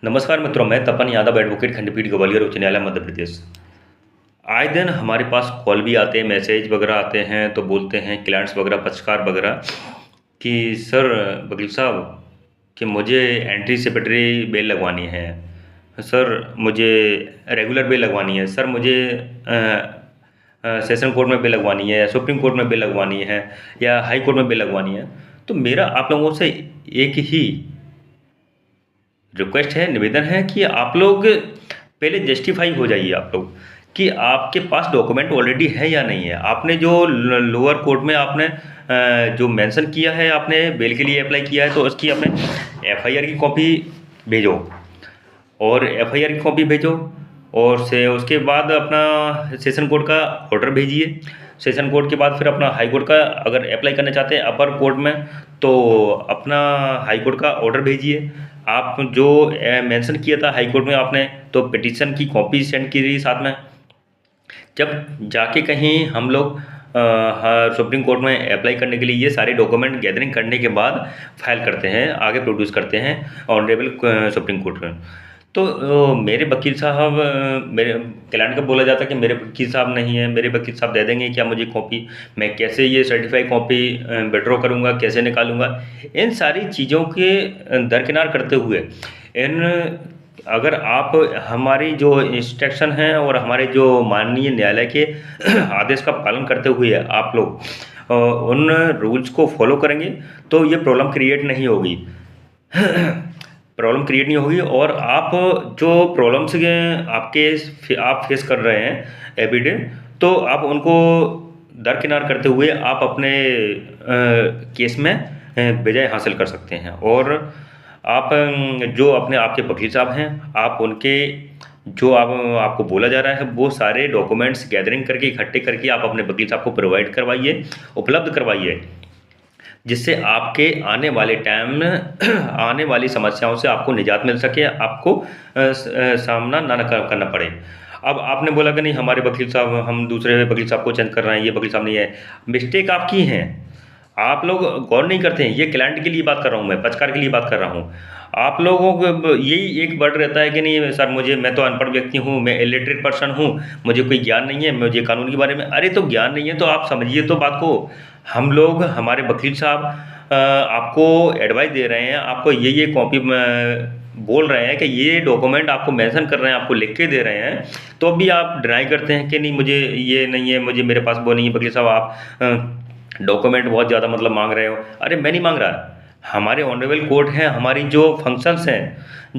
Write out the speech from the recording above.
नमस्कार मित्रों, मैं तपन यादव एडवोकेट खंडपीठ ग्वालियर उच्च न्यायालय मध्य प्रदेश। आए दिन हमारे पास कॉल भी आते हैं, मैसेज वगैरह आते हैं, तो बोलते हैं क्लाइंट्स वगैरह, पक्षकार वगैरह कि सर वकील साहब कि मुझे एंट्री सेपेटरी बेल लगवानी है, सर मुझे रेगुलर बेल लगवानी है, सर मुझे सेशन कोर्ट में बेल लगवानी है, सुप्रीम कोर्ट में बेल लगवानी है या हाई कोर्ट में बेल लगवानी है। तो मेरा आप लोगों से एक ही रिक्वेस्ट है, निवेदन है कि आप लोग पहले जस्टिफाई हो जाइए आप लोग कि आपके पास डॉक्यूमेंट ऑलरेडी है या नहीं है। आपने जो लोअर कोर्ट में आपने जो मेंशन किया है, आपने बेल के लिए अप्लाई किया है, तो उसकी आपने एफआईआर की कॉपी भेजो और एफआईआर की कॉपी भेजो और से उसके बाद अपना सेशन कोर्ट का ऑर्डर भेजिए। सेशन कोर्ट के बाद फिर अपना हाई कोर्ट का अगर अप्लाई करना चाहते हैं अपर कोर्ट में, तो अपना हाई कोर्ट का ऑर्डर भेजिए। आप जो मेंशन किया था हाई कोर्ट में आपने, तो पिटीशन की कॉपी सेंड की थी साथ में। जब जाके कहीं हम लोग सुप्रीम कोर्ट में अप्लाई करने के लिए ये सारे डॉक्यूमेंट गैदरिंग करने के बाद फाइल करते हैं, आगे प्रोड्यूस करते हैं ऑनरेबल सुप्रीम कोर्ट में। तो मेरे वकील साहब, मेरे क्लाइंट का बोला जाता है कि मेरे वकील साहब नहीं है, मेरे वकील साहब दे देंगे क्या मुझे कॉपी, मैं कैसे ये सर्टिफाइड कॉपी विड्रॉ करूँगा, कैसे निकालूंगा। इन सारी चीज़ों के दरकिनार करते हुए इन अगर आप हमारी जो इंस्ट्रक्शन हैं और हमारे जो माननीय न्यायालय के आदेश का पालन करते हुए आप लोग उन रूल्स को फॉलो करेंगे, तो ये प्रॉब्लम क्रिएट नहीं होगी। प्रॉब्लम क्रिएट नहीं होगी और आप जो प्रॉब्लम्स आप फेस कर रहे हैं एवरीडे, तो आप उनको दरकिनार करते हुए आप अपने केस में विजय हासिल कर सकते हैं। और आप जो अपने आपके वकील साहब हैं, आप उनके जो आपको बोला जा रहा है वो सारे डॉक्यूमेंट्स गैदरिंग करके इकट्ठे करके आप अपने वकील साहब को प्रोवाइड करवाइए, उपलब्ध करवाइए, जिससे आपके आने वाले टाइम में आने वाली समस्याओं से आपको निजात मिल सके, आपको सामना ना करना पड़े। अब आपने बोला कि नहीं हमारे वकील साहब, हम दूसरे वकील साहब को चेंज कर रहे हैं, ये वकील साहब नहीं है। मिस्टेक आपकी है, आप लोग गौर नहीं करते हैं। ये क्लाइंट के लिए बात कर रहा हूँ, मैं पक्षकार के लिए बात कर रहा हूँ। आप लोगों को यही एक वर्ड रहता है कि नहीं सर मुझे, मैं तो अनपढ़ व्यक्ति हूँ, मैं इलिटरेट पर्सन हूँ, मुझे कोई ज्ञान नहीं है, मुझे कानून के बारे में। अरे तो ज्ञान नहीं है तो आप समझिए तो बात को। हम लोग, हमारे वकील साहब आपको एडवाइस दे रहे हैं, आपको ये कॉपी बोल रहे हैं कि ये डॉक्यूमेंट आपको मेंशन कर रहे हैं, आपको लिख के दे रहे हैं, तो भी आप डिनाई करते हैं कि नहीं मुझे ये नहीं है, मुझे मेरे पास वो नहीं है। वकील साहब आप डॉक्यूमेंट बहुत ज़्यादा मतलब मांग रहे हो। अरे मैं नहीं मांग रहा, हमारे ऑनरेबल कोर्ट हैं, हमारी जो फंक्शंस हैं,